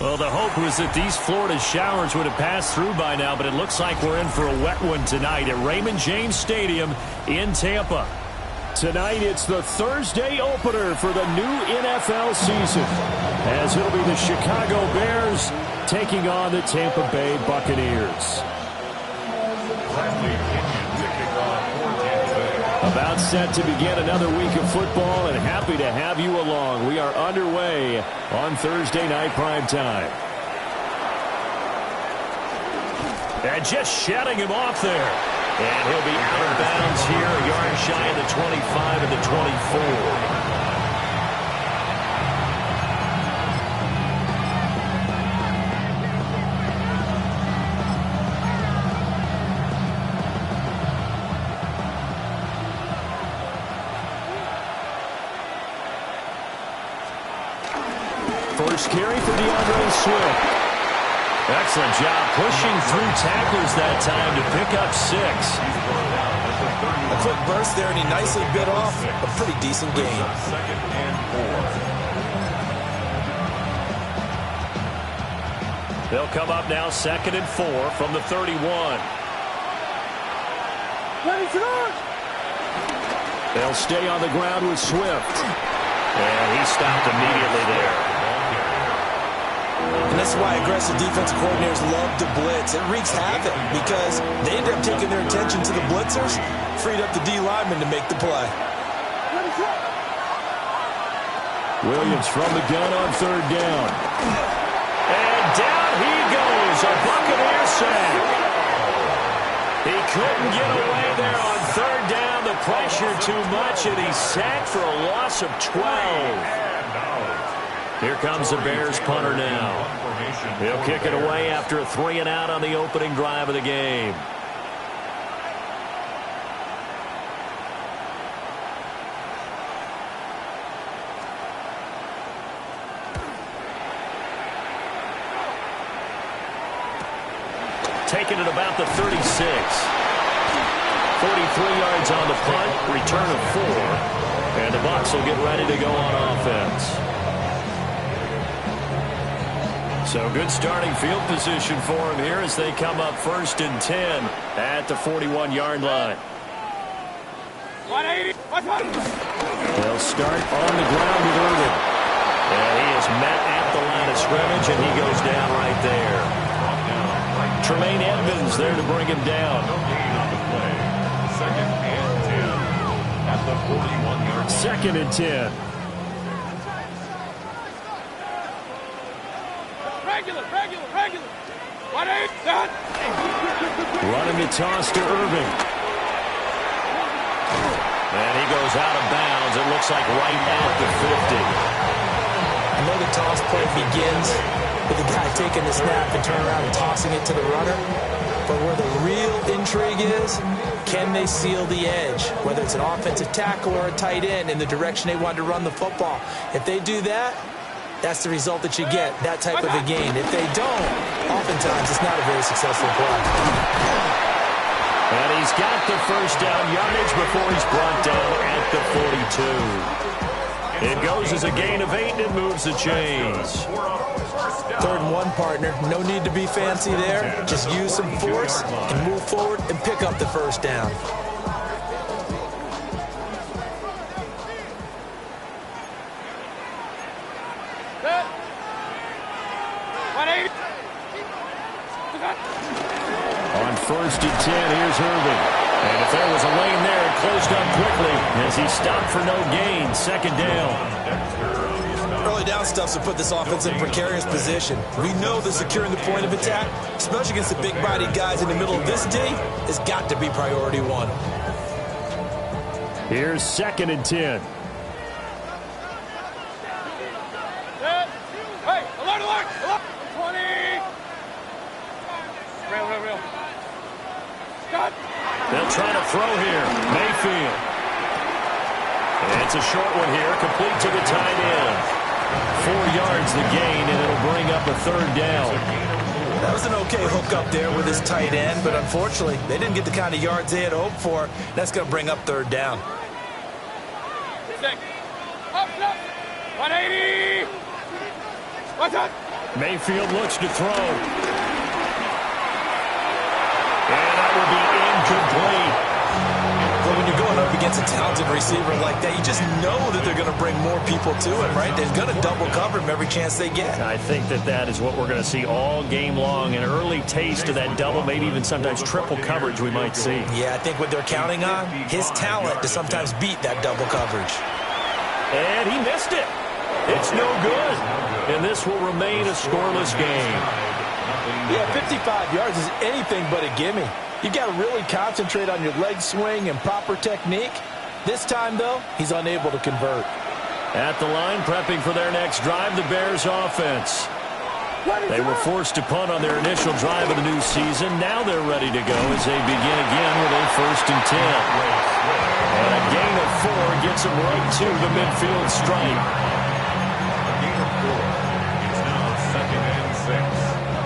Well, the hope was that these Florida showers would have passed through by now, but it looks like we're in for a wet one tonight at Raymond James Stadium in Tampa. Tonight, it's the Thursday opener for the new NFL season, as it'll be the Chicago Bears taking on the Tampa Bay Buccaneers. About set to begin another week of football, and happy to have you along. We are underway on Thursday night primetime. And just shutting him off there. And he'll be out of bounds here, a yard shy of the 25 and the 24. First carry for DeAndre Swift. Excellent job pushing through tacklers that time to pick up 6. A quick burst there, and he nicely bit off a pretty decent gain. Second and 4. They'll come up now 2nd and 4 from the 31. They'll stay on the ground with Swift. And he stopped immediately there. And that's why aggressive defensive coordinators love to blitz. It wreaks havoc because they end up taking their attention to the blitzers, freed up the D lineman to make the play. Williams from the gun on 3rd down. And down he goes, a Buccaneer sack. He couldn't get away there on 3rd down. The pressure too much, and he's sacked for a loss of 12. Here comes the Bears punter now. He'll kick it away after a 3-and-out on the opening drive of the game. Taking it about the 36. 43 yards on the punt, return of 4. And the Bucs will get ready to go on offense. So good starting field position for him here as they come up 1st and 10 at the 41-yard line. 180. They'll start on the ground with Irving. And he is met at the line of scrimmage, and he goes down right there. Tremaine Edmonds there to bring him down. Second and 10 at the 41-yard line. 2nd and 10. Regular. 180. Done. Running the toss to Irving. And he goes out of bounds. It looks like right at the 50. I know the toss play begins with the guy taking the snap and turning around and tossing it to the runner. But where the real intrigue is, can they seal the edge? Whether it's an offensive tackle or a tight end in the direction they want to run the football. If they do that, that's the result that you get, that type of a gain. If they don't, oftentimes it's not a very successful play. And he's got the first down yardage before he's brought down at the 42. It goes as a gain of 8 and moves the chains. 3rd and 1, partner. No need to be fancy there. Just use some force and move forward and pick up the first down. On 1st and 10, here's Irving. And if there was a lane there, it closed up quickly as he stopped for no gain. 2nd down. Early down stuffs will put this offense in a precarious position. We know that securing the point of attack, especially against the big-bodied guys in the middle of this D, has got to be priority 1. Here's 2nd and 10. Hey, alert. 20. Real. Cut. They'll try to throw here. Mayfield. And it's a short one here, complete to the tight end. 4 yards the gain, and it'll bring up a 3rd down. That was an okay hook up there with his tight end, but unfortunately, they didn't get the kind of yards they had hoped for. That's going to bring up 3rd down. 180. What's that? Mayfield looks to throw. And that will be incomplete. But when you're going up against a talented receiver like that, you just know that they're going to bring more people to him, right? They're going to double cover him every chance they get. I think that is what we're going to see all game long. An early taste of that double, maybe even sometimes triple coverage we might see. Yeah, I think what they're counting on, his talent to sometimes beat that double coverage. And he missed it. It's no good. And this will remain a scoreless game. Yeah, 55 yards is anything but a gimme. You've got to really concentrate on your leg swing and proper technique. This time, though, he's unable to convert. At the line, prepping for their next drive, the Bears offense. They were forced to punt on their initial drive of the new season. Now they're ready to go as they begin again with a 1st and 10. And a gain of 4 gets them right to the midfield stripe. A gain of 4. It's now 2nd and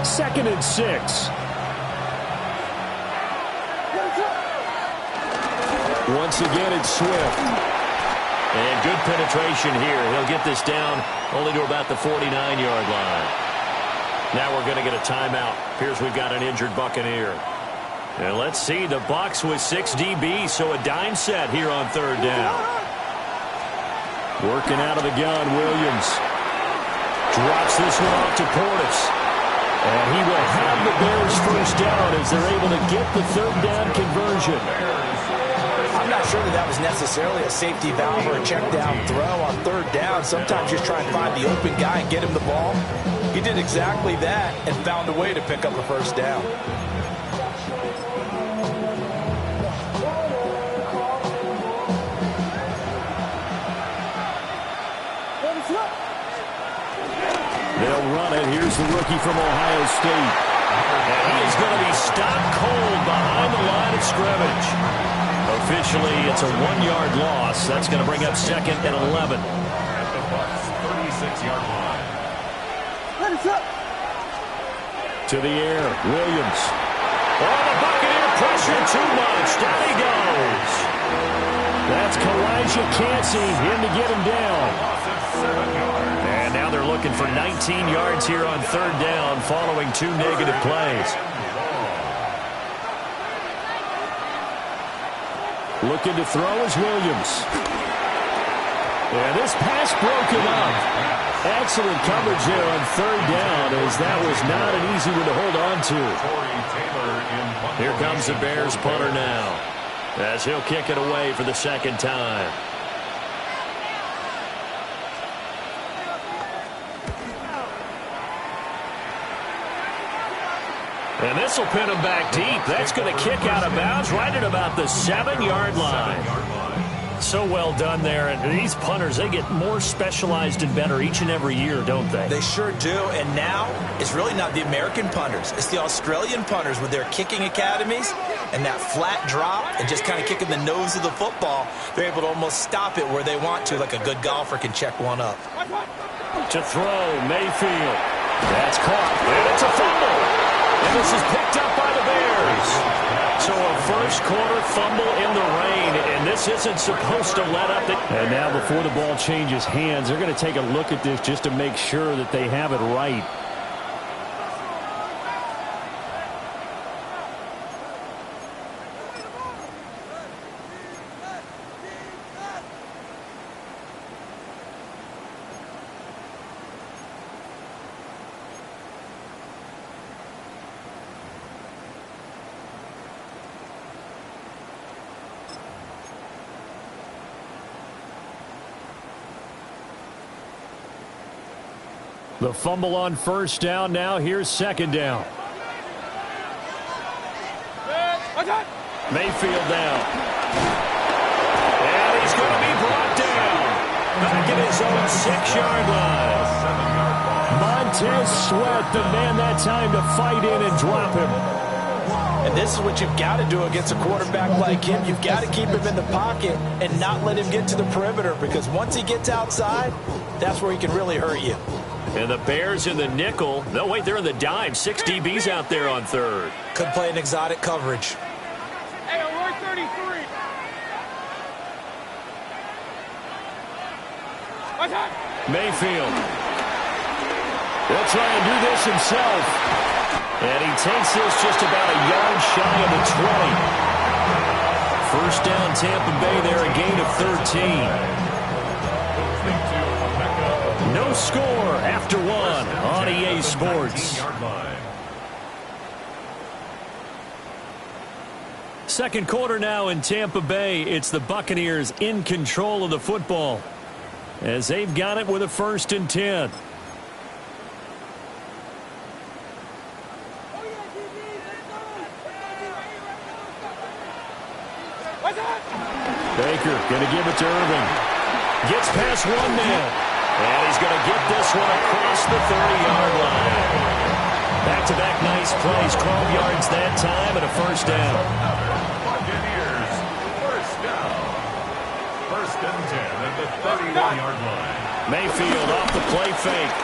6. 2nd and 6. Once again, it's Swift. And good penetration here. He'll get this down only to about the 49-yard line. Now we're going to get a timeout. Appears we've got an injured Buccaneer. And let's see, the Bucs with 6 DBs, so a dime set here on 3rd down. Working out of the gun, Williams. Drops this one off to Portis. And he will have the Bears 1st down as they're able to get the 3rd down conversion. I'm not sure that was necessarily a safety valve or a check down throw on 3rd down. Sometimes you just try and find the open guy and get him the ball. He did exactly that and found a way to pick up a 1st down. They'll run it. Here's the rookie from Ohio State. And he is going to be stopped cold behind the line of scrimmage. Officially, it's a 1-yard loss. That's going to bring up 2nd and 11. At the Bucs' 36-yard line. To the air, Williams. Oh, the Buccaneer pressure too much. Down he goes. That's Kalijah Cansey in to get him down. Loss of 7 yards. And now they're looking for 19 yards here on 3rd down following 2 negative plays. Looking to throw is Williams. And this pass broken up. Excellent coverage there on 3rd down as that was not an easy one to hold on to. Here comes the Bears punter now as he'll kick it away for the 2nd time. And this will pin him back deep. That's going to kick out of bounds right at about the 7-yard line. So well done there. And these punters, they get more specialized and better each and every year, don't they? They sure do. And now it's really not the American punters. It's the Australian punters with their kicking academies and that flat drop and just kind of kicking the nose of the football. They're able to almost stop it where they want to, like a good golfer can check one up. To throw, Mayfield. That's caught. And it's a fumble. And this is picked up by the Bears. So a 1st quarter fumble in the rain, and this isn't supposed to let up. And now before the ball changes hands, they're going to take a look at this just to make sure that they have it right. The fumble on 1st down. Now here's 2nd down. Mayfield down. And he's going to be brought down. Back at his own 6-yard line. Montez Sweat, the man that time to fight in and drop him. And this is what you've got to do against a quarterback like him. You've got to keep him in the pocket and not let him get to the perimeter, because once he gets outside, that's where he can really hurt you. And the Bears in the nickel. No, wait, they're in the dime. 6 DBs out there on 3rd. Could play an exotic coverage. Hey, alert 33. Mayfield. He'll try and do this himself. And he takes this just about a yard shy of the 20. First down, Tampa Bay there, a gain of 13. No score after one on EA Sports. Second quarter now in Tampa Bay. It's the Buccaneers in control of the football as they've got it with a 1st and 10. Baker going to give it to Irving. Gets past one man. And he's going to get this one across the 30-yard line. Back-to-back nice plays. 12 yards that time and a 1st down. Buccaneers, 1st down. 1st and 10 at the 31-yard line. Mayfield off the play fake.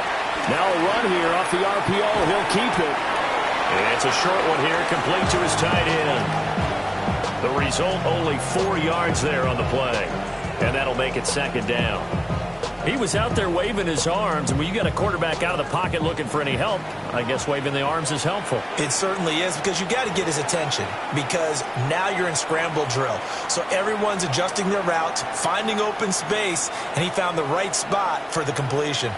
Now a run here off the RPO. He'll keep it. And it's a short one here, complete to his tight end. The result, only 4 yards there on the play. And that'll make it 2nd down. He was out there waving his arms, and when you got a quarterback out of the pocket looking for any help, I guess waving the arms is helpful. It certainly is, because you got to get his attention, because now you're in scramble drill. So everyone's adjusting their routes, finding open space, and he found the right spot for the completion.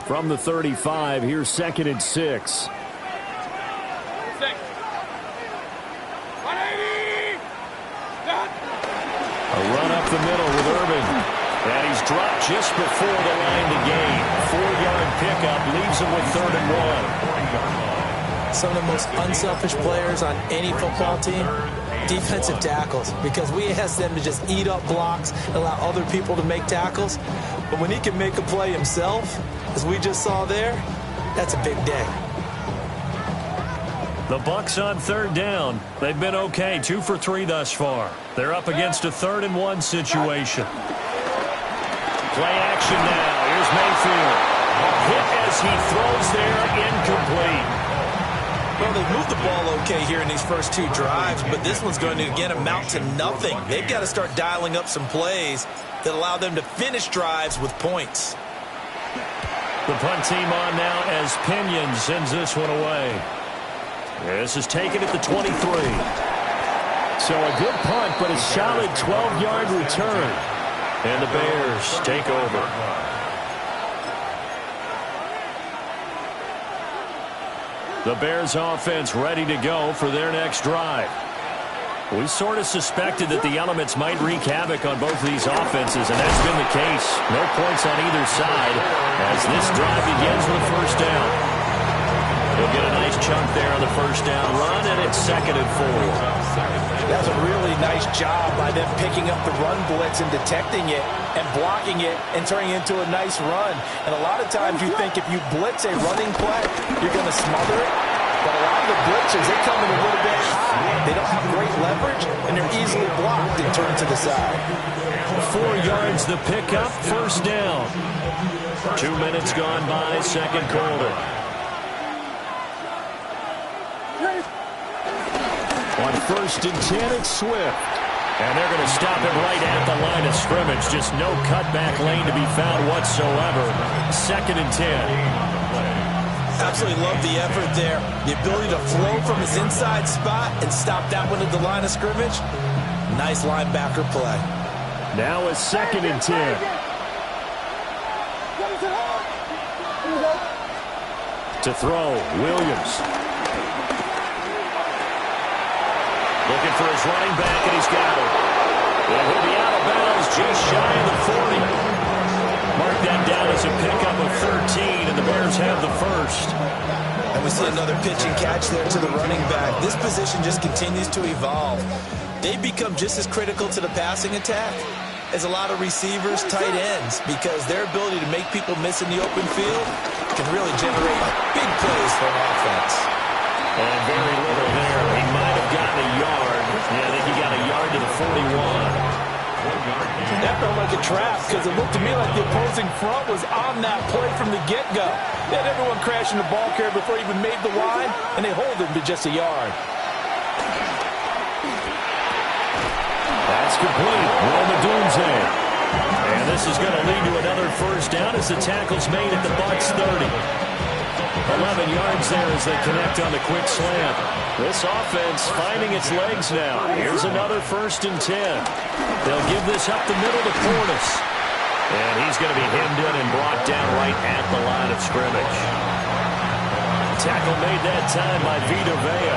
From the 35, here's 2nd and 6. 180. A run up the middle with Irving. And he's dropped just before the line to gain. 4-yard pickup leaves him with 3rd and 1. Some of the most unselfish players on any football team, defensive tackles, because we ask them to just eat up blocks and allow other people to make tackles. But when he can make a play himself, as we just saw there, that's a big day. The Bucs on 3rd down. They've been okay, 2 for 3 thus far. They're up against a 3rd and 1 situation. Play action now. Here's Mayfield. Hit as he throws there, incomplete. Well, they've moved the ball okay here in these first 2 drives, but this one's going to, again, amount to nothing. They've got to start dialing up some plays that allow them to finish drives with points. The punt team on now as Pinion sends this one away. This is taken at the 23. So a good punt, but a solid 12-yard return. And the Bears take over. The Bears offense ready to go for their next drive. We sort of suspected that the elements might wreak havoc on both of these offenses, and that's been the case. No points on either side as this drive begins with 1st down. He'll get a nice chunk there on the 1st down run, and it's 2nd and 4. That was a really nice job by them picking up the run blitz and detecting it and blocking it and turning it into a nice run. And a lot of times you think if you blitz a running play, you're going to smother it. But a lot of the blitzers, they come in a little bit high. They don't have great leverage, and they're easily blocked and turned to the side. 4 yards the pickup, 1st down. 2 minutes gone by, 2nd quarter. On 1st and 10, it's Swift. And they're going to stop him right at the line of scrimmage. Just no cutback lane to be found whatsoever. 2nd and 10. Absolutely love the effort there. The ability to flow from his inside spot and stop that one at the line of scrimmage. Nice linebacker play. Now it's 2nd and 10. To throw, Williams. Looking for his running back, and he's got it. And he'll be out of bounds just shy of the 40. Mark that down as a pickup of 13, and the Bears have the 1st. And we see another pitch and catch there to the running back. This position just continues to evolve. They become just as critical to the passing attack as a lot of receivers, tight ends, because their ability to make people miss in the open field can really generate big plays for an offense. And very little there. He might have gotten a yard. Yeah, I think he got a yard to the 41. That felt like a trap because it looked to me like the opposing front was on that play from the get-go. They had everyone crashing the ball carrier before he even made the line, and they hold him to just a yard. That's complete. Roma Dunze. And this is going to lead to another first down as the tackle's made at the Bucs 30. 11 yards there as they connect on the quick slant. This offense finding its legs now. Here's another 1st and 10. They'll give this up the middle to Portis. And he's going to be hemmed in and brought down right at the line of scrimmage. Tackle made that time by Vita Vea.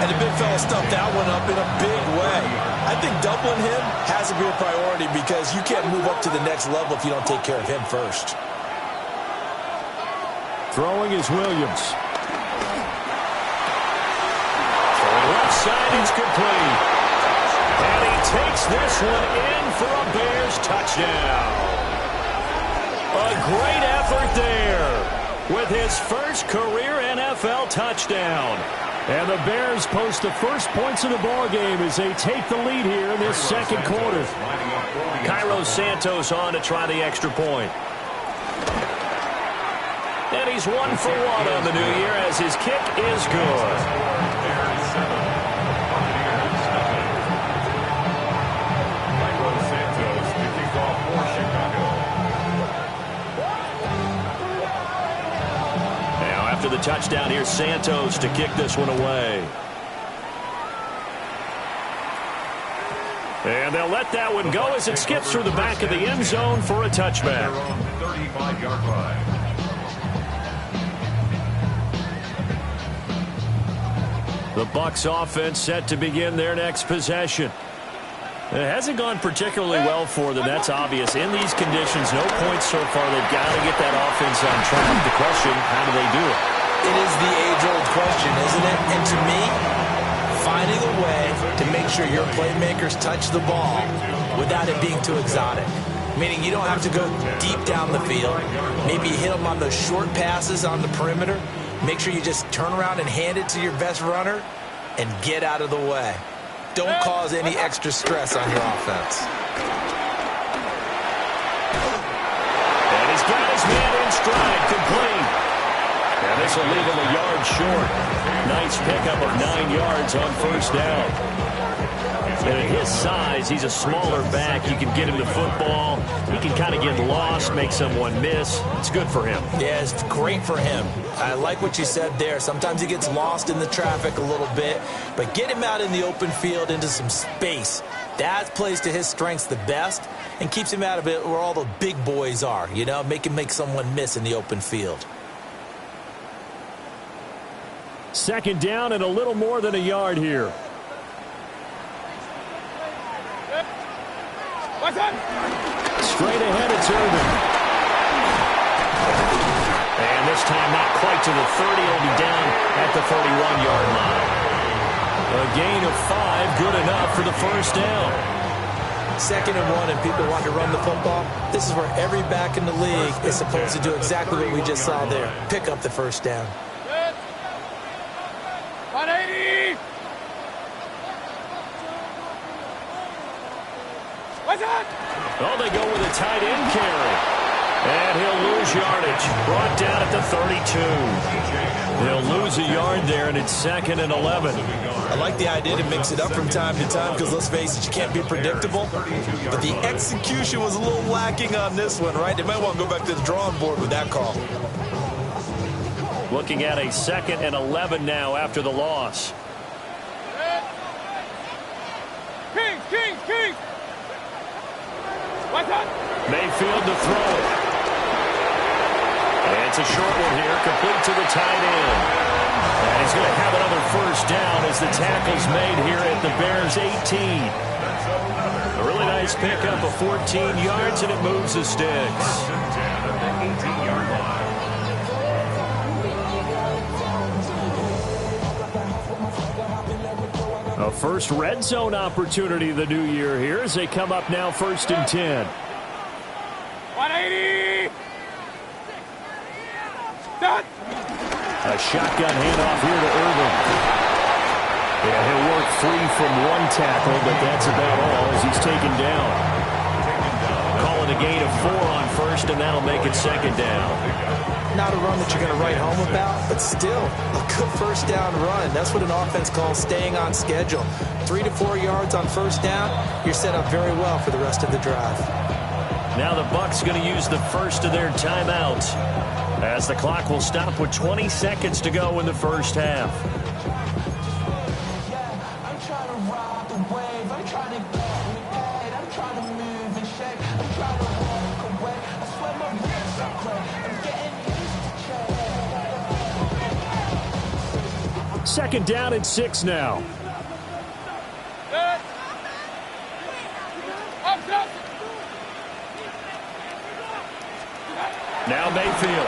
And the big fella stuffed that one up in a big way. I think doubling him has to be a priority because you can't move up to the next level if you don't take care of him first. Throwing is Williams. Left side is complete. And he takes this one in for a Bears touchdown. A great effort there with his first career NFL touchdown. And the Bears post the first points of the ball game as they take the lead here in this second quarter. Cairo Santos on to try the extra point. And he's 1 for 1 on the new year as his kick is good. Now after the touchdown, here's Santos to kick this one away. And they'll let that one go as it skips through the back of the end zone for a touchback. 35-yard line. The Bucs offense set to begin their next possession. It hasn't gone particularly well for them. That's obvious. In these conditions, no points so far. They've got to get that offense on track. The question, how do they do it? It is the age-old question, isn't it? And to me, finding a way to make sure your playmakers touch the ball without it being too exotic. Meaning you don't have to go deep down the field. Maybe hit them on those short passes on the perimeter. Make sure you just turn around and hand it to your best runner and get out of the way. Don't cause any extra stress on your offense. And he's got his man in stride, complete. And this will leave him a yard short. Nice pickup of 9 yards on first down. And at his size, he's a smaller back. You can get him the football. He can kind of get lost, make someone miss. It's good for him. Yeah, it's great for him. I like what you said there. Sometimes he gets lost in the traffic a little bit, but get him out in the open field into some space. That plays to his strengths the best and keeps him out of it where all the big boys are, you know, make someone miss in the open field. Second down and a little more than a yard here. Straight ahead, it's Irvin. And this time not quite to the 30. He'll be down at the 31-yard line. A gain of 5, good enough for the first down. 2nd and 1 and people want to run the football. This is where every back in the league is supposed to do exactly what we just saw there. Pick up the first down. 180! Oh, they go with a tight end carry. And he'll lose yardage. Brought down at the 32. They'll lose a yard there, and it's 2nd and 11. I like the idea to mix it up from time to time because, let's face it, you can't be predictable. But the execution was a little lacking on this one, right? They might want to go back to the drawing board with that call. Looking at a 2nd and 11 now after the loss. Kings! Mayfield to throw it. And it's a short one here, complete to the tight end. And he's going to have another first down as the tackle's made here at the Bears 18. A really nice pickup of 14 yards, and it moves the sticks. A first red zone opportunity the new year here as they come up now 1st and 10. 180! Done! A shotgun handoff here to Irvin. Yeah, he'll work free from one tackle, but that's about all as he's taken down. Calling a gain of 4 on first, and that'll make it 2nd down. not a run that you're going to write home about, but still a good first down run. That's what an offense calls staying on schedule. 3 to 4 yards on first down, you're set up very well for the rest of the drive. Now the Bucs going to use the first of their timeouts as the clock will stop with 20 seconds to go in the first half. Second down and 6 now. Now Mayfield.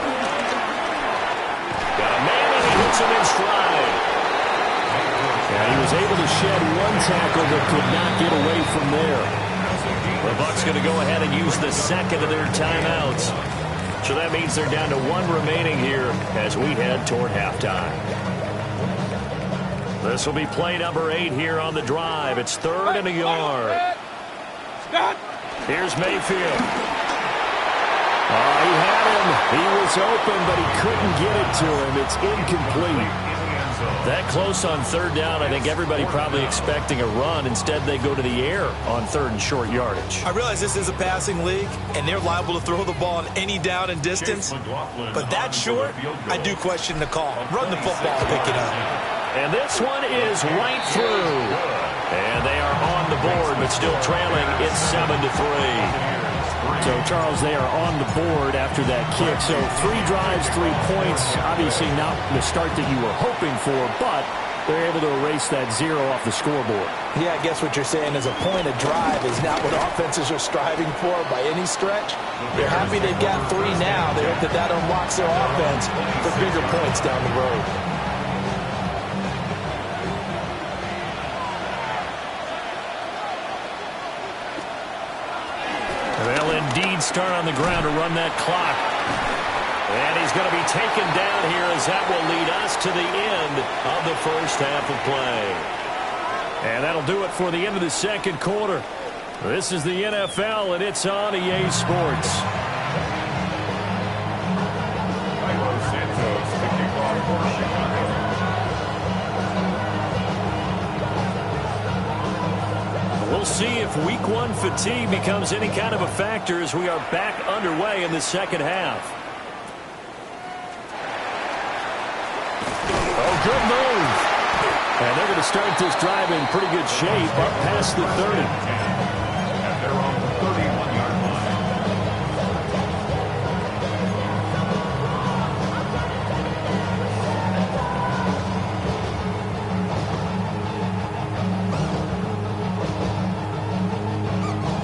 Got a man and he hits him in stride. Yeah, he was able to shed one tackle but could not get away from there. The Bucs going to go ahead and use the second of their timeouts. So that means they're down to 1 remaining here as we head toward halftime. This will be play number 8 here on the drive. It's 3rd and a yard. Here's Mayfield. He had him. He was open, but he couldn't get it to him. It's incomplete. That close on 3rd down, I think everybody probably expecting a run. Instead, they go to the air on 3rd and short yardage. I realize this is a passing league, and they're liable to throw the ball on any down and distance. But that short, I do question the call. Run the football and pick it up. And this one is right through. And they are on the board, but still trailing. It's 7-3. So, Charles, they are on the board after that kick. So 3 drives, 3 points. Obviously not the start that you were hoping for, but they're able to erase that 0 off the scoreboard. Yeah, I guess what you're saying is a point of drive is not what offenses are striving for by any stretch. They're happy they've got 3 now. They hope that that unlocks their offense for bigger points down the road. They'll indeed start on the ground to run that clock. And he's going to be taken down here as that will lead us to the end of the first half of play. And that'll do it for the end of the second quarter. This is the NFL, and it's on EA Sports. We'll see if Week 1 fatigue becomes any kind of a factor as we are back underway in the second half. Oh, good move. And they're going to start this drive in pretty good shape up past the 30. And they're on the 31-yard line.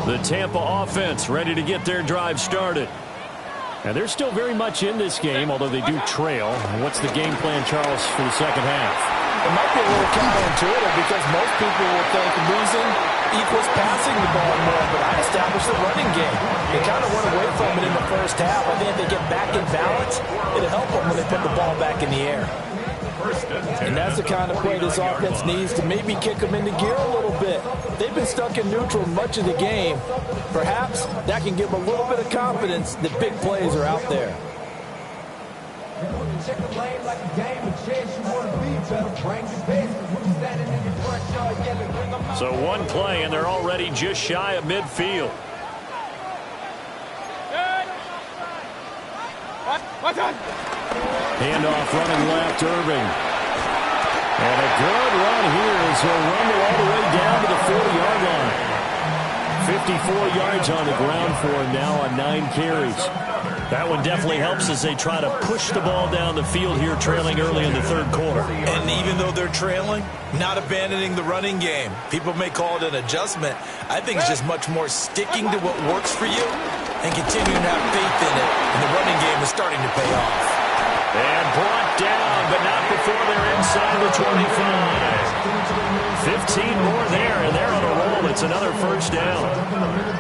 The Tampa offense ready to get their drive started. And they're still very much in this game, although they do trail. What's the game plan, Charles, for the second half? It might be a little counterintuitive because most people will think losing equals passing the ball more, but I established the running game. They kind of went away from it in the first half. I think if they get back in balance, it'll help them when they put the ball back in the air. And that's the kind of play this offense needs to maybe kick them into gear a little bit. They've been stuck in neutral much of the game. Perhaps that can give them a little bit of confidence that big plays are out there. So one play, and they're already just shy of midfield. Handoff running left, Irving. And a good run here as he'll run all the way down to the 40-yard line. 54 yards on the ground for him now on 9 carries. That one definitely helps as they try to push the ball down the field here, trailing early in the third quarter. And even though they're trailing, not abandoning the running game. People may call it an adjustment. I think it's just much more sticking to what works for you and continuing to have faith in it. And the running game is starting to pay off. And brought down, but not before they're inside the 25. 15 more there, and they're on a roll. It's another first down.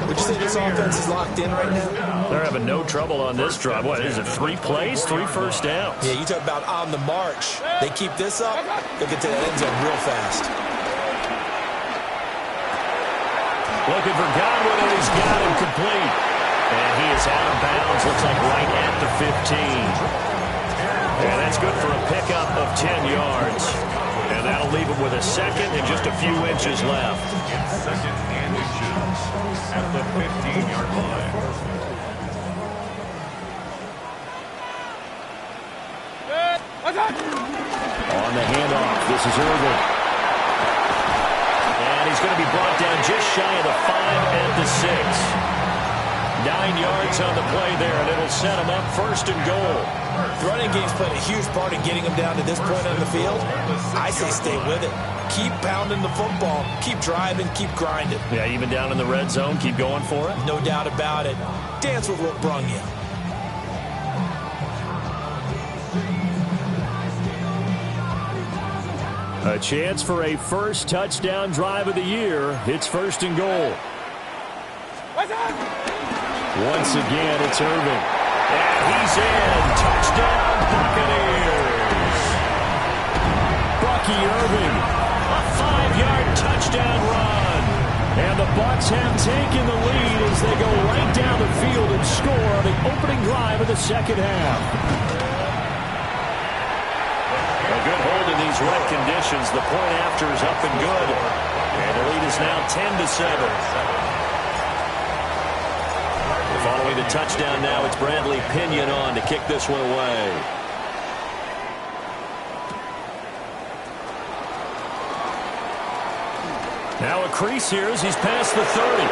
Would you say this offense is locked in right now? They're having no trouble on this drive. What is it, 3 plays, 3 first downs? Yeah, you talk about on the march. They keep this up, they'll get to the end zone real fast. Looking for Godwin, and he's got him complete. And he is out of bounds, looks like right at the 15. And that's good for a pickup of 10 yards. And that'll leave him with a second and just a few inches left. It's second and inches at the 15-yard line. On the handoff, this is Irvin. And he's going to be brought down just shy of the 5 at the 6. 9 yards on the play there, and it'll set him up first and goal. The running game's played a huge part in getting him down to this point on the field. I say stay with it. Keep pounding the football. Keep driving. Keep grinding. Yeah, even down in the red zone, keep going for it. No doubt about it. Dance with what brung you. A chance for a first touchdown drive of the year. It's first and goal. Once again, it's Irvin. And he's in. Touchdown, Buccaneers. Bucky Irvin. A 5-yard touchdown run. And the Bucs have taken the lead as they go right down the field and score on the opening drive of the second half. A good hold in these wet conditions. The point after is up and good. And the lead is now 10-7. Following the touchdown now, it's Bradley Pinion on to kick this one away. Now a crease here as he's past the 30.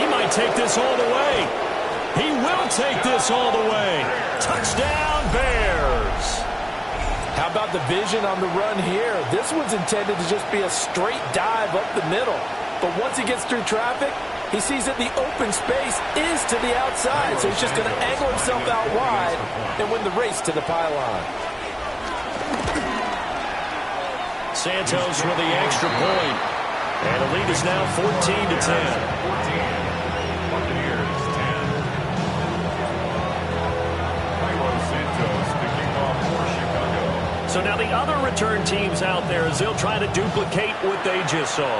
He might take this all the way. He will take this all the way. Touchdown, Bears. How about the vision on the run here? This one's intended to just be a straight dive up the middle. But once he gets through traffic, he sees that the open space is to the outside. So he's just going to angle himself out wide and win the race to the pylon. Santos with the extra point. And the lead is now 14-10. 14. Buccaneers 10. Santos picking off for Chicago. So now the other return teams out there as they'll try to duplicate what they just saw.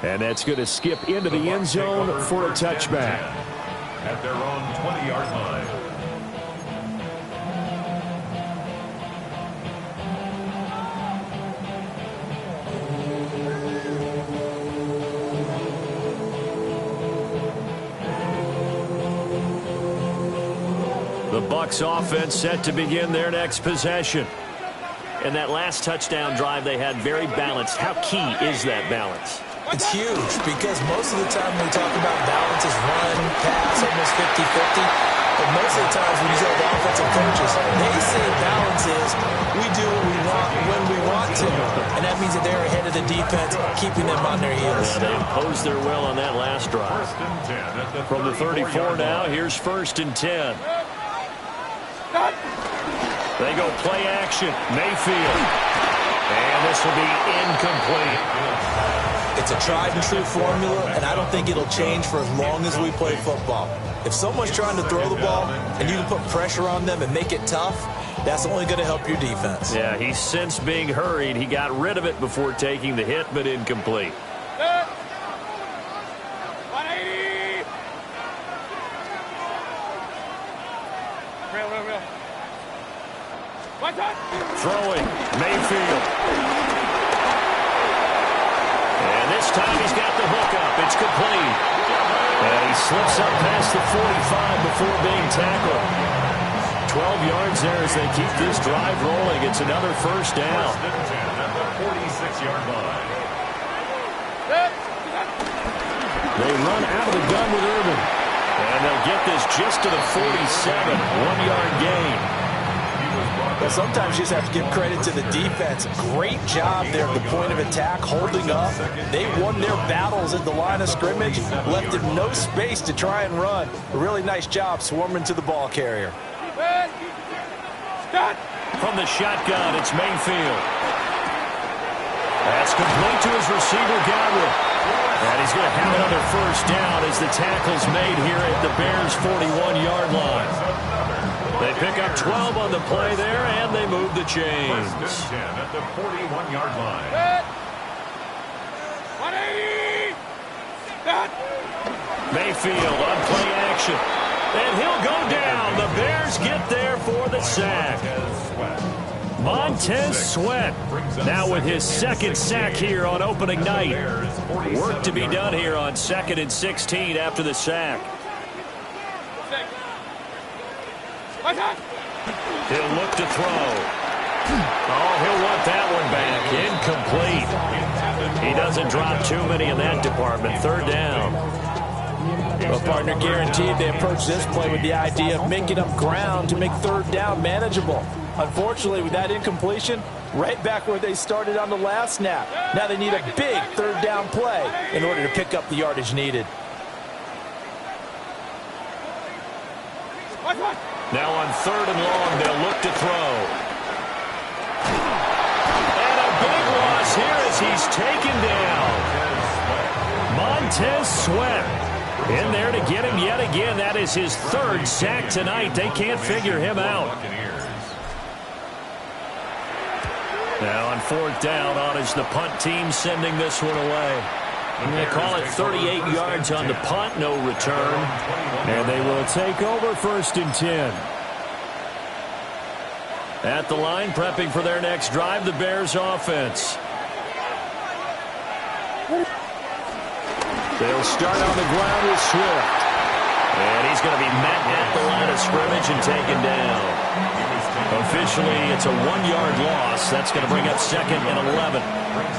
And that's going to skip into the end zone for a touchback. At their own 20-yard line. The Bucs offense set to begin their next possession. And that last touchdown drive they had very balanced. How key is that balance? It's huge because most of the time when we talk about balance is run, pass, almost 50-50. But most of the times when you tell the offensive coaches, they say balance is we do what we want when we want to. And that means that they're ahead of the defense, keeping them on their heels. They imposed their will on that last drive. From the 34 now, here's 1st and 10. They go play action. Mayfield. And this will be incomplete. It's a tried and true formula, and I don't think it'll change for as long as we play football. If someone's trying to throw the ball and you can put pressure on them and make it tough, that's only going to help your defense. Yeah, he's since being hurried. He got rid of it before taking the hit, but incomplete. 180. Real. Throwing, Mayfield. And this time he's got the hook up. It's complete. And he slips up past the 45 before being tackled. 12 yards there as they keep this drive rolling. It's another first down. 1st and 10 at the 46-yard line. They run out of the gun with Irvin. And they'll get this just to the 47. 1-yard gain. Well, sometimes you just have to give credit to the defense. Great job there at the point of attack, holding up. They won their battles at the line of scrimmage, left him no space to try and run. A really nice job swarming to the ball carrier. From the shotgun, it's Mayfield. That's complete to his receiver, Godwin. And he's going to have another first down as the tackle's made here at the Bears' 41-yard line. They pick up 12 on the play there, and they move the chains. 1st and 10 at the 41-yard line. 180. Mayfield on play action. And he'll go down. The Bears get there for the sack. Montez Sweat now with his second sack here on opening night. Work to be done here on 2nd and 16 after the sack. He'll look to throw. Oh, he'll want that one back. Incomplete. He doesn't drop too many in that department. 3rd down. Well, partner, guaranteed they approach this play with the idea of making up ground to make 3rd down manageable. Unfortunately, with that incompletion, right back where they started on the last snap. Now they need a big 3rd down play in order to pick up the yardage needed. Now on 3rd and long, they'll look to throw. And a big loss here as he's taken down. Montez Sweat in there to get him yet again. That is his 3rd sack tonight. They can't figure him out. Now on 4th down, on is the punt team sending this one away. They call it 38 yards on the punt, no return. And they will take over 1st and 10. At the line, prepping for their next drive, the Bears offense. They'll start on the ground with Swift. And he's going to be met at the line of scrimmage and taken down. Officially, it's a 1-yard loss. That's going to bring up 2nd and 11.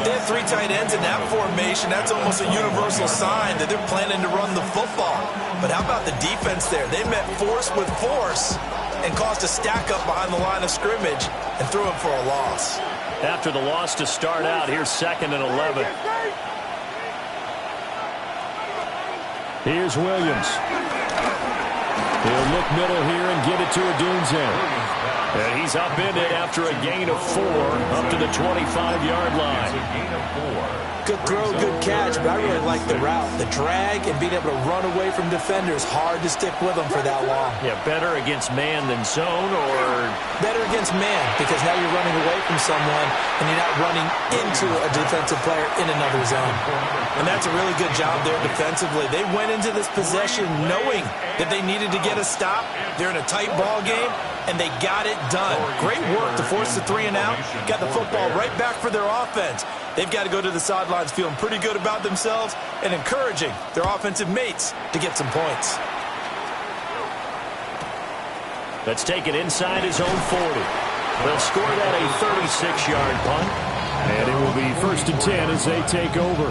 They have 3 tight ends in that formation. That's almost a universal sign that they're planning to run the football. But how about the defense there? They met force with force and caused a stack up behind the line of scrimmage and threw him for a loss. After the loss to start out, here's 2nd and 11. Here's Williams. He'll look middle here and get it to Odunze. And he's upended after a gain of 4 up to the 25-yard line. Good throw, good catch, but I really like the route. The drag and being able to run away from defenders, hard to stick with them for that long. Yeah, better against man than zone, or? Better against man, because now you're running away from someone and you're not running into a defensive player in another zone. And that's a really good job there defensively. They went into this possession knowing that they needed to get a stop. They're in a tight ball game, and they got it done. Great work to force the 3 and out. Got the football right back for their offense. They've got to go to the sidelines feeling pretty good about themselves and encouraging their offensive mates to get some points. Let's take it inside his own 40. They'll score that a 36-yard punt. And it will be 1st and 10 as they take over.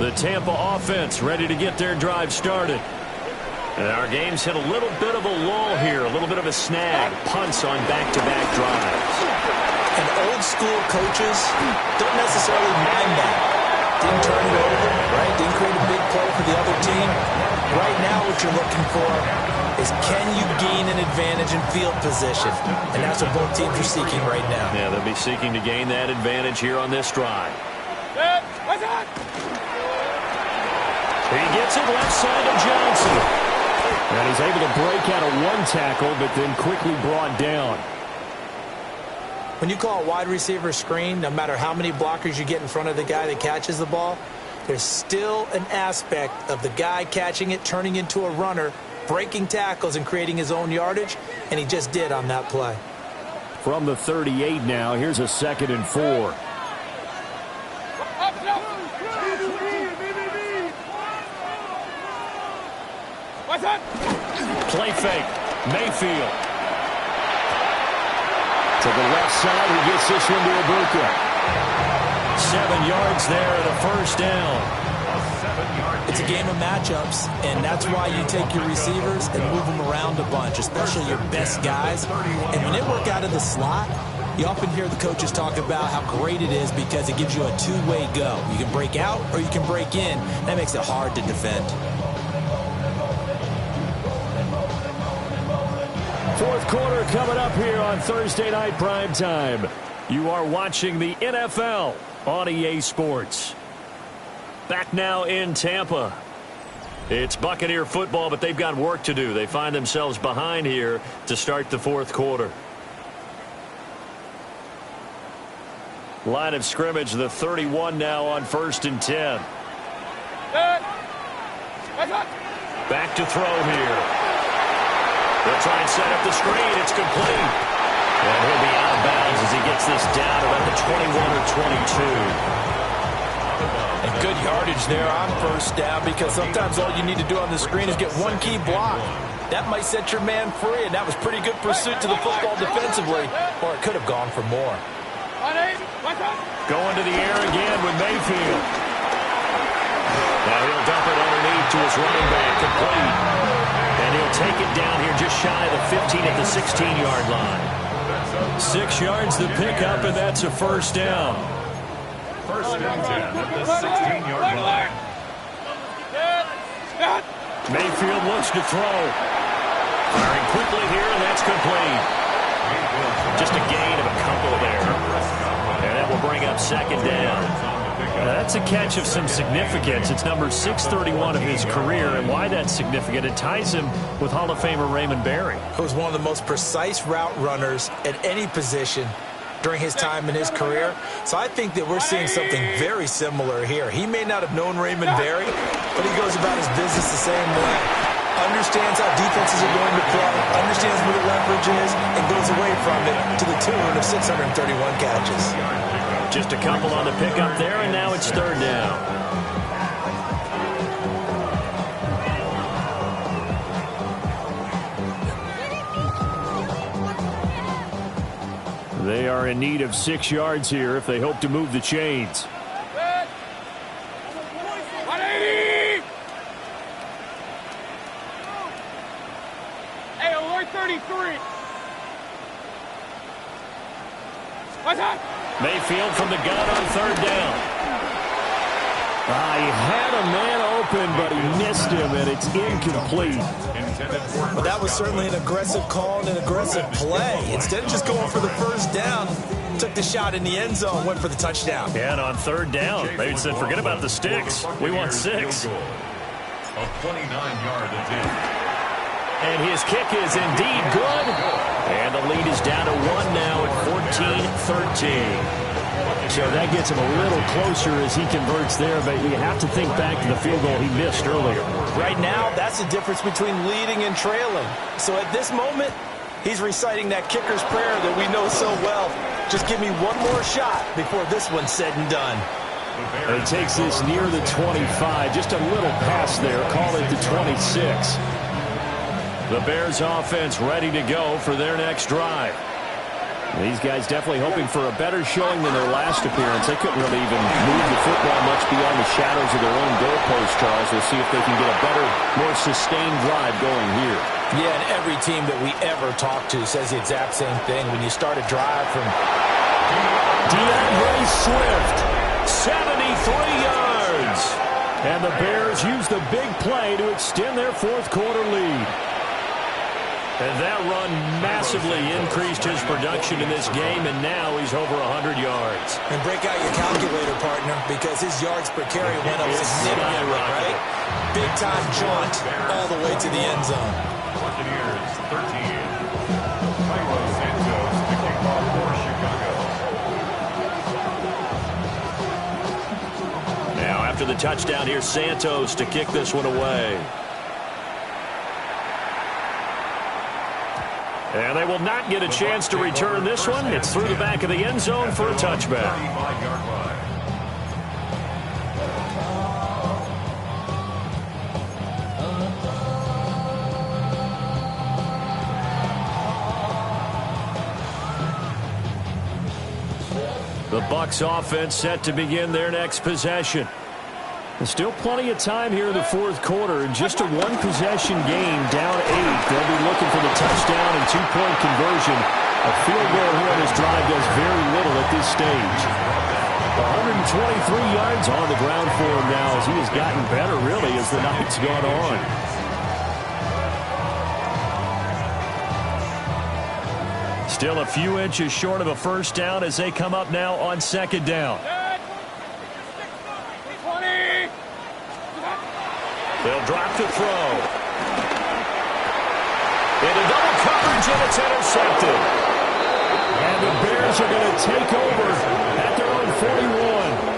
The Tampa offense ready to get their drive started. And our game's hit a little bit of a lull here, a little bit of a snag. Punts on back-to-back drives. And old-school coaches don't necessarily mind that. Didn't turn it over, right? Didn't create a big play for the other team. Right now what you're looking for is can you gain an advantage in field position? And that's what both teams are seeking right now. Yeah, they'll be seeking to gain that advantage here on this drive. He gets it left side of Johnson. And he's able to break out of 1 tackle, but then quickly brought down. When you call a wide receiver screen, no matter how many blockers you get in front of the guy that catches the ball, there's still an aspect of the guy catching it, turning into a runner, breaking tackles and creating his own yardage, and he just did on that play. From the 38 now, here's a 2nd and 4. Play fake. Mayfield. To the left side, he gets this one to Ibuka. 7 yards there and a 1st down. It's a game of matchups, and that's why you take your receivers and move them around a bunch, especially your best guys. And when they work out of the slot, you often hear the coaches talk about how great it is because it gives you a two-way go. You can break out or you can break in. That makes it hard to defend. 4th quarter coming up here on Thursday Night Primetime. You are watching the NFL on EA Sports. Back now in Tampa. It's Buccaneer football, but they've got work to do. They find themselves behind here to start the 4th quarter. Line of scrimmage, the 31 now on 1st and 10. Back to throw here. They'll try and set up the screen. It's complete. And he'll be out of bounds as he gets this down about the 21 or 22. And good yardage there on 1st down, because sometimes all you need to do on the screen is get one key block. That might set your man free, and that was pretty good pursuit to the football defensively, or it could have gone for more. Going to the air again with Mayfield. Now he'll dump it underneath to his running back, complete. And he'll take it down here just shy of the 15 at the 16-yard line. 6 yards the pickup, and that's a 1st down. 1st and 10 at the 16-yard line. Mayfield looks to throw. Firing quickly here, and that's complete. Just a gain of a couple there. And that will bring up 2nd down. That's a catch of some significance. It's number 631 of his career, and why that's significant, it ties him with Hall of Famer Raymond Berry. Who's one of the most precise route runners at any position during his time in his career. So I think that we're seeing something very similar here. He may not have known Raymond Berry, but he goes about his business the same way. Understands how defenses are going to play, understands where the leverage is, and goes away from it to the tune of 631 catches. Just a couple on the pickup there, and now it's 3rd down. They are in need of 6 yards here if they hope to move the chains. 180! Hey, alert 33! What's that? Mayfield from the gun on 3rd down. He had a man open, but he missed him, and it's incomplete. Well, that was certainly an aggressive call and an aggressive play. Instead of just going for the 1st down, took the shot in the end zone, went for the touchdown. And on 3rd down, they said, forget about the sticks. We want 6. A 29-yard attempt. And his kick is indeed good. And the lead is down to 1 now at 14-13. So that gets him a little closer as he converts there, but you have to think back to the field goal he missed earlier. Right now, that's the difference between leading and trailing. So at this moment, he's reciting that kicker's prayer that we know so well. Just give me one more shot before this one's said and done. And he takes this near the 25, just a little pass there, call it the 26. The Bears offense ready to go for their next drive. These guys definitely hoping for a better showing than their last appearance. They couldn't really even move the football much beyond the shadows of their own goalpost, Charles. We'll see if they can get a better, more sustained drive going here. Yeah, and every team that we ever talk to says the exact same thing. When you start a drive from DeAndre Swift, 73 yards. And the Bears use the big play to extend their 4th quarter lead. And that run massively increased his production in this game, and now he's over 100 yards. And break out your calculator, partner, because his yards per carry went up significantly, right? Big-time jaunt all the way to the end zone. Buccaneers 13. Cairo Santos to kick off for Chicago. Now, after the touchdown, here's Santos to kick this one away. And they will not get a chance to return this one. It's through the back of the end zone for a touchback. 35-yard line. The Bucs offense set to begin their next possession. There's still plenty of time here in the 4th quarter, and just a one-possession game, down 8. They'll be looking for the touchdown and 2-point conversion. A field goal here on this drive does very little at this stage. 123 yards on the ground for him now, as he has gotten better, really, as the night's gone on. Still a few inches short of a 1st down as they come up now on 2nd down. They'll drop to throw. Into double coverage, and it's intercepted. And the Bears are going to take over at their own 41.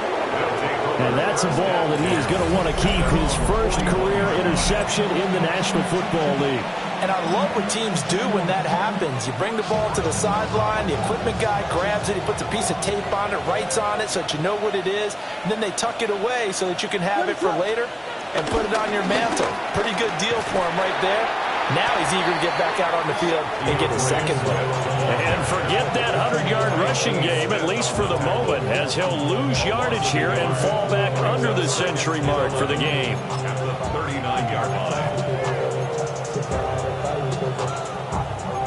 And that's a ball that he is going to want to keep, his first career interception in the National Football League. And I love what teams do when that happens. You bring the ball to the sideline, the equipment guy grabs it, he puts a piece of tape on it, writes on it so that you know what it is, and then they tuck it away so that you can have it for later and put it on your mantle. Pretty good deal for him right there. Now he's eager to get back out on the field and get his second win. And forget that 100-yard rushing game, at least for the moment, as he'll lose yardage here and fall back under the century mark for the game. At the 39-yard line.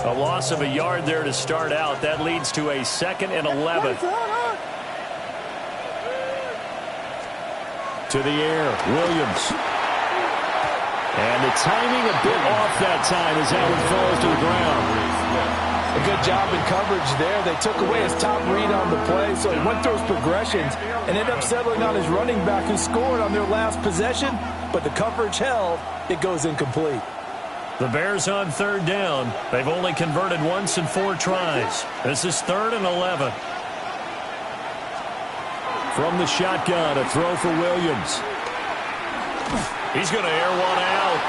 A loss of a yard there to start out. That leads to a 2nd and 11. To the air, Williams. And the timing a bit off that time as Howard falls to the ground. A good job in coverage there. They took away his top read on the play, so he went through his progressions and ended up settling on his running back who scored on their last possession, but the coverage held. It goes incomplete. The Bears on 3rd down. They've only converted once in 4 tries. This is 3rd and 11. From the shotgun, a throw for Williams. He's going to air one out.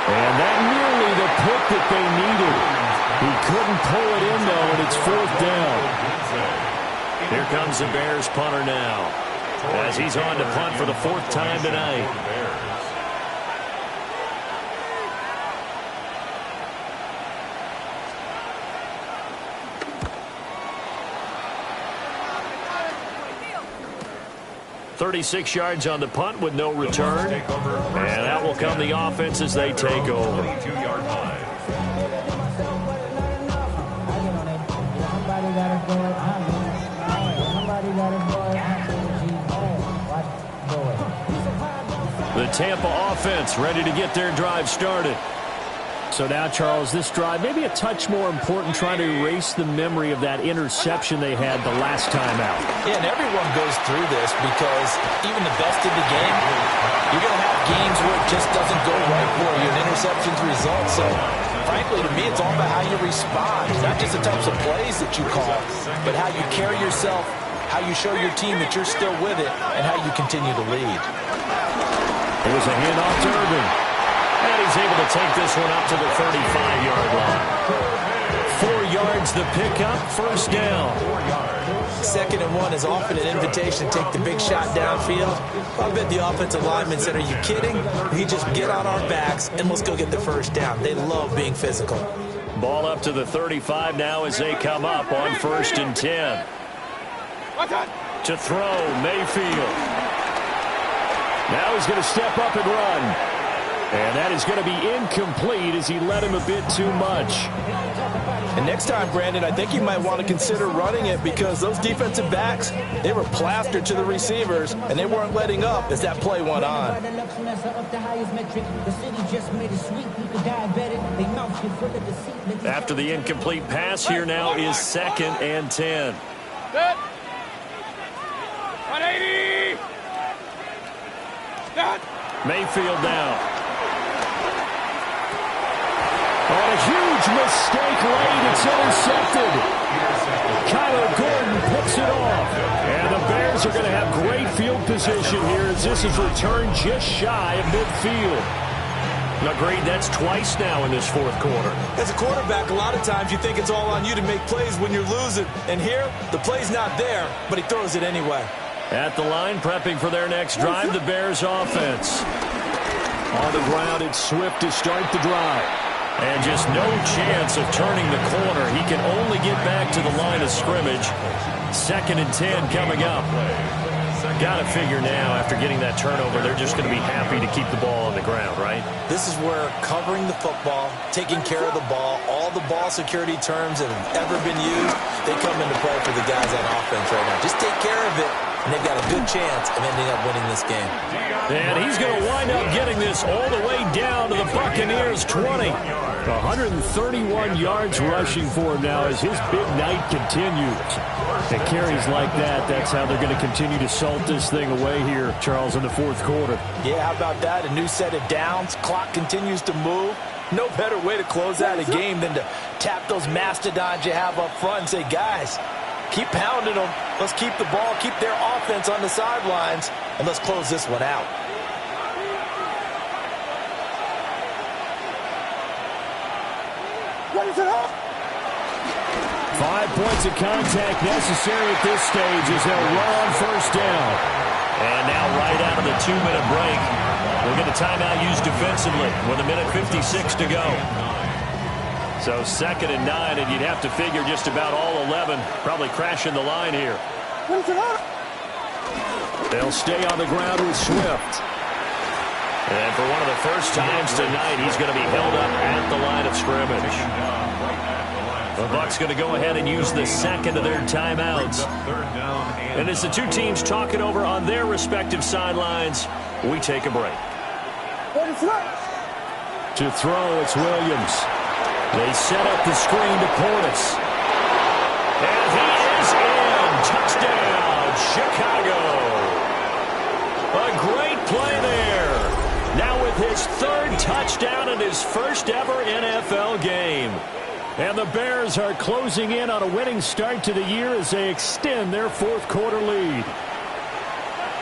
And that nearly the pick that they needed. He couldn't pull it in, though, and it's 4th down. Here comes the Bears punter now, as he's on to punt for the 4th time tonight. 36 yards on the punt with no return. And that will come the offense as they take over. 22-yard line. The Tampa offense ready to get their drive started. So now, Charles, this drive maybe a touch more important, trying to erase the memory of that interception they had the last time out. Yeah, and everyone goes through this because even the best in the game, you're going to have games where it just doesn't go right for you, and interceptions result. So, frankly, to me, it's all about how you respond. It's not just the types of plays that you call, but how you carry yourself, how you show your team that you're still with it, and how you continue to lead. It was a handoff to Irving. And he's able to take this one up to the 35-yard line. 4 yards the pickup, 1st down. 2nd and 1 is often an invitation to take the big shot downfield. I bet the offensive lineman said, are you kidding? We just get on our backs and let's go get the 1st down. They love being physical. Ball up to the 35 now as they come up on 1st and 10. To throw, Mayfield. Now he's going to step up and run. And that is going to be incomplete as he let him a bit too much. And next time, Brandon, I think you might want to consider running it because those defensive backs, they were plastered to the receivers, and they weren't letting up as that play went on. After the incomplete pass, here now is 2nd and 10. 180! Mayfield now. And a huge mistake late. It's intercepted. Kyler Gordon picks it off. And the Bears are going to have great field position here as this is returned just shy of midfield. Agreed, that's twice now in this 4th quarter. As a quarterback, a lot of times you think it's all on you to make plays when you're losing. And here, the play's not there, but he throws it anyway. At the line, prepping for their next drive, the Bears offense. On the ground, it's Swift to start the drive. And just no chance of turning the corner. He can only get back to the line of scrimmage. 2nd and 10 coming up. Got to figure now, after getting that turnover, they're just going to be happy to keep the ball on the ground, right? This is where covering the football, taking care of the ball, all the ball security terms that have ever been used, they come into play for the guys on offense right now. Just take care of it, and they've got a good chance of ending up winning this game. And he's going to wind up getting this all the way down to the Buccaneers' 20. 131 yards rushing for him now as his big night continues. And carries like that, that's how they're going to continue to salt this thing away here, Charles, in the 4th quarter. Yeah, how about that? A new set of downs. Clock continues to move. No better way to close out a game than to tap those mastodons you have up front and say, guys, keep pounding them. Let's keep the ball, keep their offense on the sidelines, and let's close this one out. What is it up? 5 points of contact necessary at this stage as they'll run on first down. And now right out of the 2-minute break, we'll get a timeout used defensively with 1:56 to go. So 2nd and 9, and you'd have to figure just about all 11 probably crashing the line here. They'll stay on the ground with Swift. And for one of the first times tonight, he's going to be held up at the line of scrimmage. The Bucs going to go ahead and use the second of their timeouts. And as the two teams talk it over on their respective sidelines, we take a break. To throw, it's Williams. They set up the screen to Portis. And he is in. Touchdown, Chicago. A great play there. Now with his 3rd touchdown in his first ever NFL game. And the Bears are closing in on a winning start to the year as they extend their 4th quarter lead.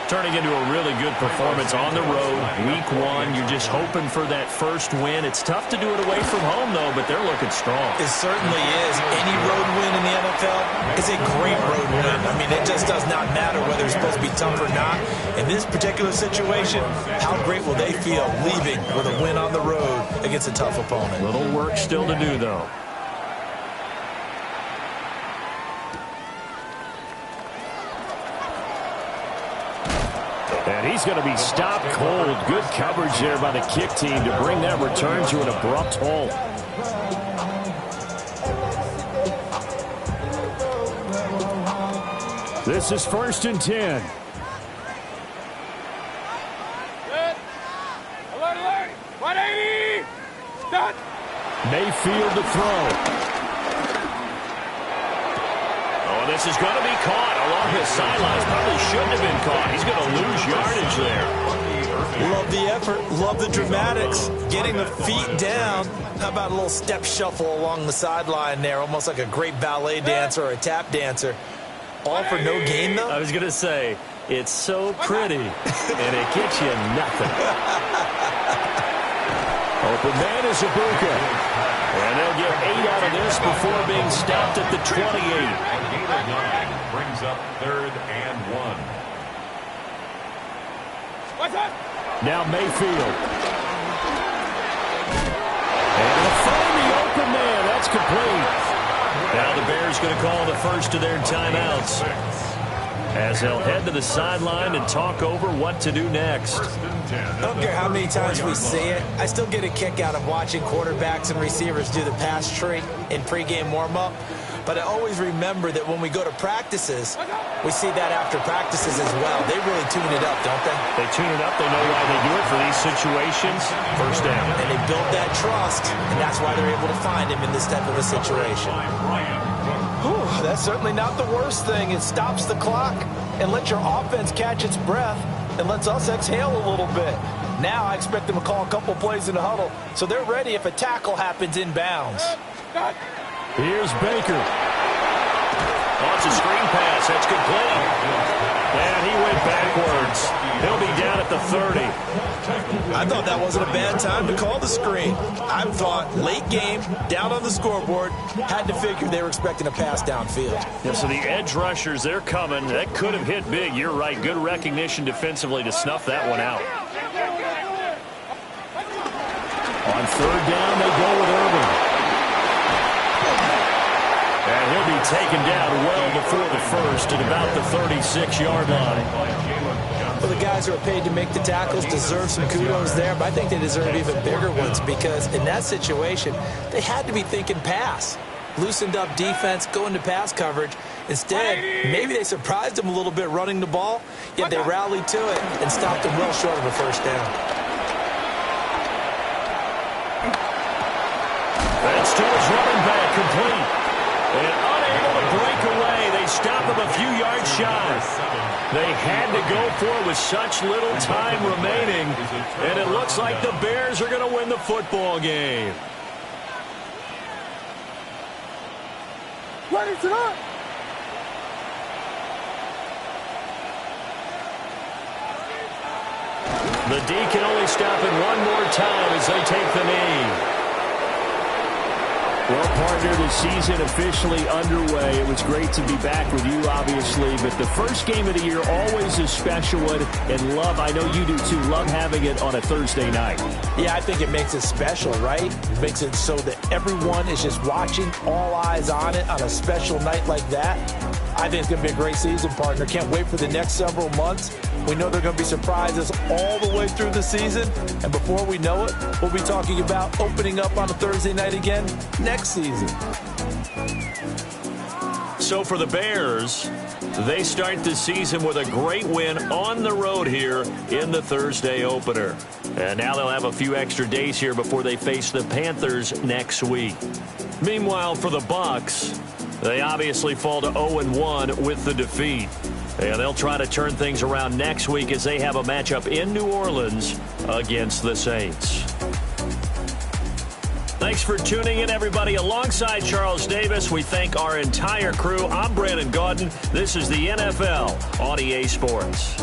Turning into a really good performance on the road. Week 1, you're just hoping for that first win. It's tough to do it away from home, though, but they're looking strong. It certainly is. Any road win in the NFL is a great road win. I mean, it just does not matter whether it's supposed to be tough or not. In this particular situation, how great will they feel leaving with a win on the road against a tough opponent? Little work still to do, though. And he's going to be stopped cold. Good coverage there by the kick team to bring that return to an abrupt halt. This is 1st and 10. Good. Alert, alert. 180. Done. Mayfield to throw. Oh, this is going to be caught along the sidelines. Probably shouldn't have been caught. He's going to lose yardage there. Love the effort. Love the dramatics. Getting the feet down. How about a little step shuffle along the sideline there? Almost like a great ballet dancer or a tap dancer. All for no gain, though? I was going to say, it's so pretty, and it gets you nothing. Open man is Ibuka. And they'll get 8 out of this before being stopped at the 28. Brings up 3rd and 1. What's up? Now Mayfield. And they'll find the open man. That's complete. Now the Bears going to call the first of their timeouts as they'll head to the sideline and talk over what to do next. I don't care how many times we see it. I still get a kick out of watching quarterbacks and receivers do the pass tree in pregame warm-up. But I always remember that when we go to practices, we see that after practices as well. They really tune it up, don't they? They tune it up. They know why they do it for these situations. First down. And they build that trust, and that's why they're able to find him in this type of a situation. Whew, that's certainly not the worst thing. It stops the clock and lets your offense catch its breath and lets us exhale a little bit. Now I expect them to call a couple plays in the huddle, so they're ready if a tackle happens inbounds. Here's Baker. Oh, it's a screen pass. That's complete. And he went backwards. He'll be down at the 30. I thought that wasn't a bad time to call the screen. I thought late game, down on the scoreboard, had to figure they were expecting a pass downfield. Yeah, so the edge rushers, they're coming. That could have hit big. You're right. Good recognition defensively to snuff that one out. On 3rd down, they go with Urban. And he'll be taken down well before the first at about the 36-yard line. Well, the guys who are paid to make the tackles deserve some kudos there, but I think they deserve even bigger ones because in that situation, they had to be thinking pass. Loosened up defense, go into pass coverage. Instead, maybe they surprised them a little bit running the ball, yet they rallied to it and stopped them well short of a first down. That's to his running back, complete. And unable to break away, they stop him a few yards shy. They had to go for it with such little time remaining, and it looks like the Bears are going to win the football game. Ready to run. The D can only stop it one more time as they take the knee. Well, partner, the season officially underway. It was great to be back with you, obviously, but the first game of the year always a special one, and love, I know you do too, love having it on a Thursday night. Yeah, I think it makes it special, right? It makes it so that everyone is just watching, all eyes on it on a special night like that. I think it's going to be a great season, partner. Can't wait for the next several months. We know there are going to be surprises all the way through the season. And before we know it, we'll be talking about opening up on a Thursday night again next season. So for the Bears, they start the season with a great win on the road here in the Thursday opener. And now they'll have a few extra days here before they face the Panthers next week. Meanwhile, for the Bucs, they obviously fall to 0-1 with the defeat. And they'll try to turn things around next week as they have a matchup in New Orleans against the Saints. Thanks for tuning in, everybody. Alongside Charles Davis, we thank our entire crew. I'm Brandon Gaudin. This is the NFL on EA Sports.